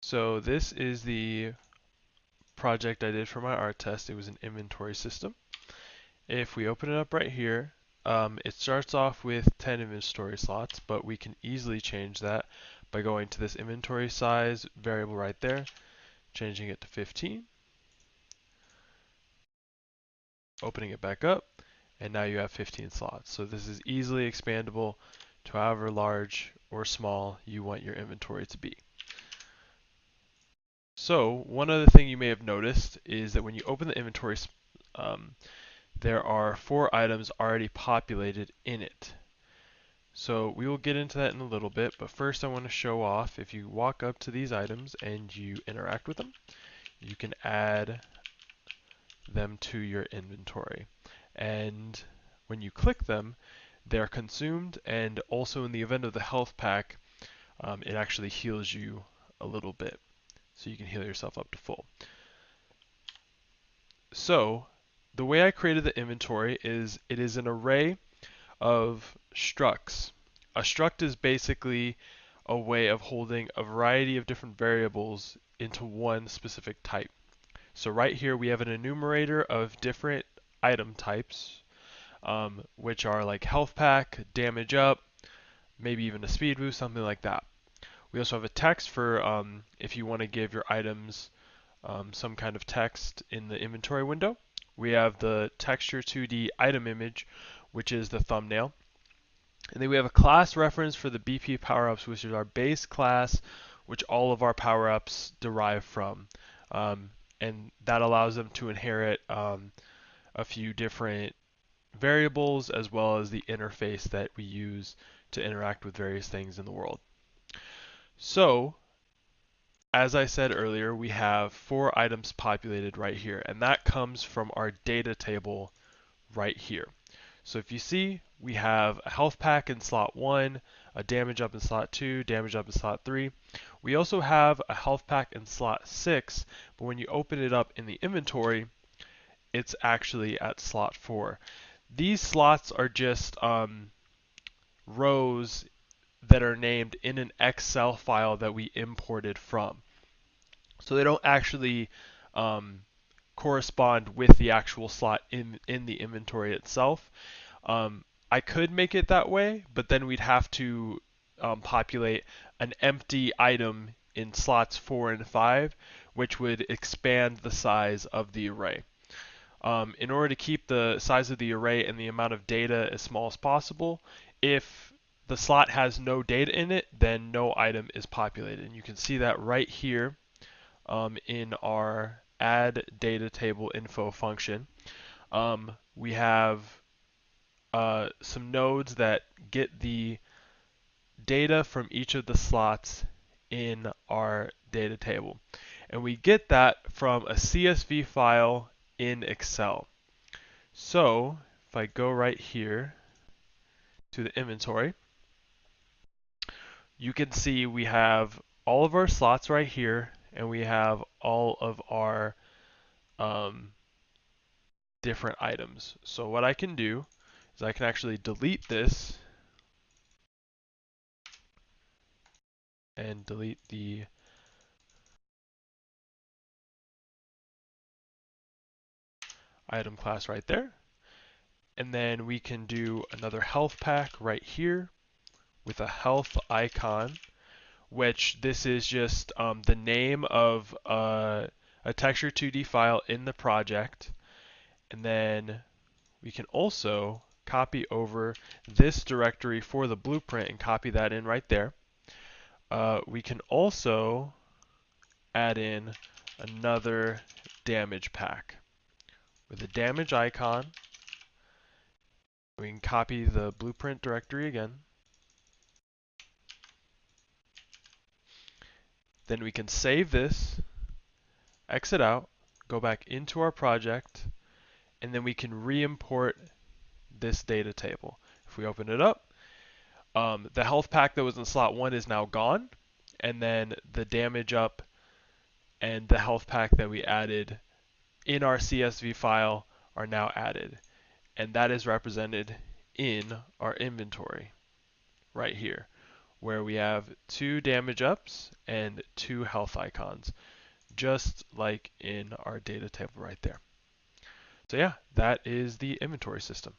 So this is the project I did for my art test. It was an inventory system. If we open it up right here, it starts off with 10 inventory slots, but we can easily change that by going to this inventory size variable right there, changing it to 15, opening it back up, and now you have 15 slots. So this is easily expandable to however large or small you want your inventory to be. So one other thing you may have noticed is that when you open the inventory, there are 4 items already populated in it. So we will get into that in a little bit, but first I want to show off, if you walk up to these items and you interact with them, you can add them to your inventory. And when you click them, they're consumed, and also in the event of the health pack, it actually heals you a little bit. So you can heal yourself up to full. So the way I created the inventory is it is an array of structs. A struct is basically a way of holding a variety of different variables into one specific type. So right here we have an enumerator of different item types, which are like health pack, damage up, maybe even a speed boost, something like that. We also have a text for if you want to give your items some kind of text in the inventory window. We have the texture2D item image, which is the thumbnail. And then we have a class reference for the BP power-ups, which is our base class, which all of our power-ups derive from. And that allows them to inherit a few different variables as well as the interface that we use to interact with various things in the world. So, as I said earlier, we have 4 items populated right here, and that comes from our data table right here. So if you see, we have a health pack in slot 1, a damage up in slot 2, damage up in slot 3. We also have a health pack in slot 6, but when you open it up in the inventory, it's actually at slot 4. These slots are just rows that are named in an Excel file that we imported from. So they don't actually correspond with the actual slot in the inventory itself. I could make it that way, but then we'd have to populate an empty item in slots 4 and 5, which would expand the size of the array. In order to keep the size of the array and the amount of data as small as possible, if the slot has no data in it, then no item is populated. And you can see that right here in our add data table info function. We have some nodes that get the data from each of the slots in our data table. And we get that from a CSV file in Excel. So if I go right here to the inventory, you can see we have all of our slots right here, and we have all of our different items. So what I can do is I can actually delete this and delete the item class right there. And then we can do another health pack right here with a health icon, which this is just the name of a texture2D file in the project. And then we can also copy over this directory for the blueprint and copy that in right there. We can also add in another damage pack with a damage icon. We can copy the blueprint directory again. Then we can save this, exit out, go back into our project, and then we can re-import this data table. If we open it up, the health pack that was in slot 1 is now gone, and then the damage up and the health pack that we added in our CSV file are now added. And that is represented in our inventory right here. where we have 2 damage ups and 2 health icons, just like in our data table right there. So yeah, that is the inventory system.